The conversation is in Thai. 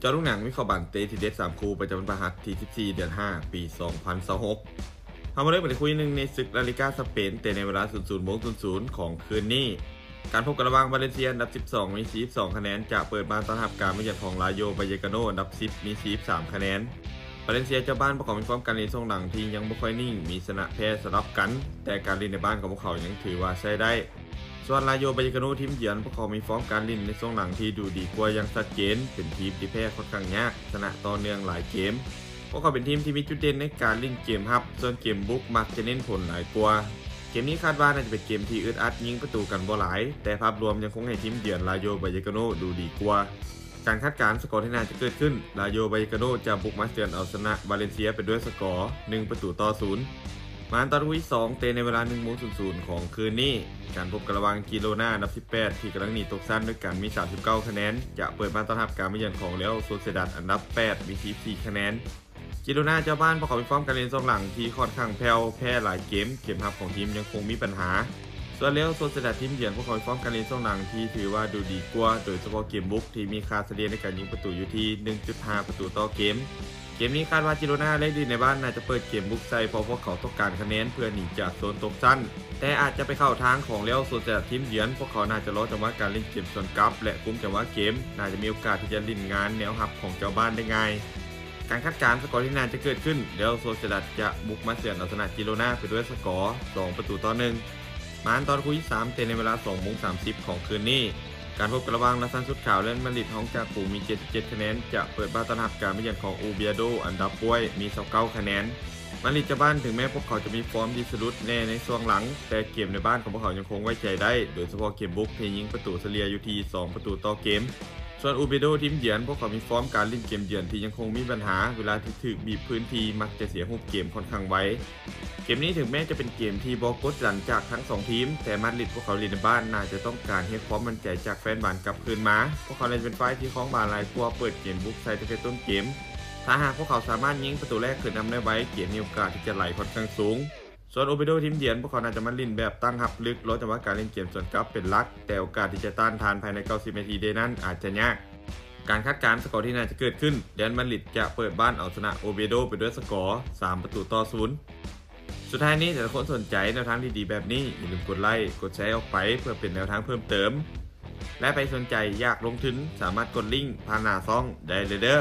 อลูกหนังวิเคราะห์บันเตะทีเด็ด3คู่ประจำวันพฤหัสที่14เดือน5ปี2026เรามาเริ่มกันคุยหนึ่งในศึกลาลิก้าสเปนแต่ในเวลา 00:00 ของคืนนี้การพบกันระหว่างวาเลนเซียอันดับ12มี42คะแนนจะเปิดบ้านต้อนรับการมาเยือนของลาโยบายเยกาโนอันดับ10มี43คะแนนวาเลนเซียเจ้าบ้านประกอบมีฟอร์มการเล่นช่วงหลังที่ยังไม่ค่อยนิ่งมีชนะแพ้สลับกันแต่การเล่นในบ้านของพวกเขายังถือว่าใช้ได้ส่วนลาโยบายเยกาโนทีมเยือนพวกเขามีฟอร์มการเล่นในช่วงหลังที่ดูดีกว่ายังชัดเจนเป็นทีมที่แพ้ค่อนข้างยากชนะต่อเนื่องหลายเกมพวกเขาเป็นทีมที่มีจุดเด่นในการเล่นเกมรับส่วนเกมบุกมักจะเน้นผลหลายกว่าเกมนี้คาดว่าน่าจะเป็นเกมที่อึดอัดยิงประตูกันบ่หลายแต่ภาพรวมยังคงให้ทีมเยือนลาโยบายเยกาโนดูดีกว่าการคาดการณ์สกอร์ที่น่าจะเกิดขึ้นลาโยบายเยกาโนจะบุกมาเยือนเอาชนะวาเลนเซียไปด้วยสกอร์1-0มาตอนที่2เตะในเวลา 1:00 ของคืนนี้การพบกันระหว่างกิโลนาอันดับ18ที่กำลังหนีตกชั้นด้วยกันมี39คะแนนจะเปิดบ้านต้อนรับการมาเยือนของเรอัลโซเซดัดอันดับ8มี14คะแนนกิโลนาเจ้าบ้านประกอบไปฟอร์มการเล่นช่วงหลังที่ค่อนข้างแผ่วแพ้หลายเกมรับของทีมยังคงมีปัญหาส่วนเรอัลโซเซดัดทีมเยือนประกอบไปฟอร์มการเล่นช่วงหลังที่ถือว่าดูดีกว่าโดยเฉพาะเกมบุกที่มีค่าเฉลี่ยในการยิงประตูอยู่ที่ 1.5 ประตูต่อเกมนี้คาดว่าจิโรนาเล่นดีในบ้านน่าจะเปิดเกมบุกใส่เพราะพวกเขาต้องการคะแนนเพื่อหนีจากโซนตกชั้นแต่อาจจะไปเข้าทางของเรอัลโซเซดัดทีมเยือนพวกเขาน่าจะรอจังหวะการเล่นเกมส่วนกลับและกุมจังหวะเกมน่าจะมีโอกาสที่จะเล่นงานแนวรับของเจ้าบ้านได้ง่ายการคาดการณ์สกอร์ที่น่าจะเกิดขึ้นเรอัลโซเซดัดจะบุกมาเฉือนเอาชนะจิโรนาไปด้วยสกอร์2-1มาตอนคู่ที่3เตะในเวลา 2:30 ของคืนนี้การพบกันระหว่างลาซันชุดขาวและมาดริดของจากฝูมี77คะแนนจะเปิดบ้านต้อนรับการมาเยือนของอูเบียโดอันดับป่วยมี29คะแนนมาดริดจะบ้านถึงแม้พวกเขาจะมีฟอร์มดีสุดแน่ในช่วงหลังแต่เกมในบ้านของพวกเขายังคงไว้ใจได้โดยเฉพาะเกมบุกที่ยิงประตูเฉลี่ยอยู่ที่2ประตูต่อเกมส่วนอูเบียโดทีมเยือนพวกเขามีฟอร์มการเล่นเกมเยือนที่ยังคงมีปัญหาเวลาที่ถูกบีบพื้นที่มักจะเสียรูปเกมค่อนข้างไวเกมนี้ถึงแม้จะเป็นเกมที่บ่กดดันจากทั้ง2ทีมแต่มาดริดพวกเขาเล่นในบ้านน่าจะต้องการให้ความมั่นใจจากแฟนบอลกลับคืนมาพวกเขาเลยเป็นฝ่ายที่ครองบอลหลายกว่าเปิดเกมบุกใส่ตั้งแต่ต้นเกมถ้าหากพวกเขาสามารถยิงประตูแรกขึ้นนำได้ไว้เกมมีโอกาสที่จะไหลค่อนข้างสูงส่วนโอเบโดทีมเยือนพวกเขาน่าจะมาเล่นแบบตั้งรับลึกลดจังหวะการเล่นเกมส่วนกลับเป็นหลักแต่โอกาสที่จะต้านทานภายใน90นาทีได้นั้นอาจจะยากการคาดการณ์สกอร์ที่น่าจะเกิดขึ้นเรอัลมาดริดจะเปิดบ้านเอาชนะโอเบโดไปด้วยสกอร์3-0สุดท้ายนี้ถ้าคนสนใจแนวทางดีๆแบบนี้อย่าลืมกดไลค์กดแชร์ออกไปเพื่อเป็นแนวทางเพิ่มเติมและไปสนใจอยากลงทุนสามารถกดลิงก์ผ่านหน้าช่องได้เลยเด้อ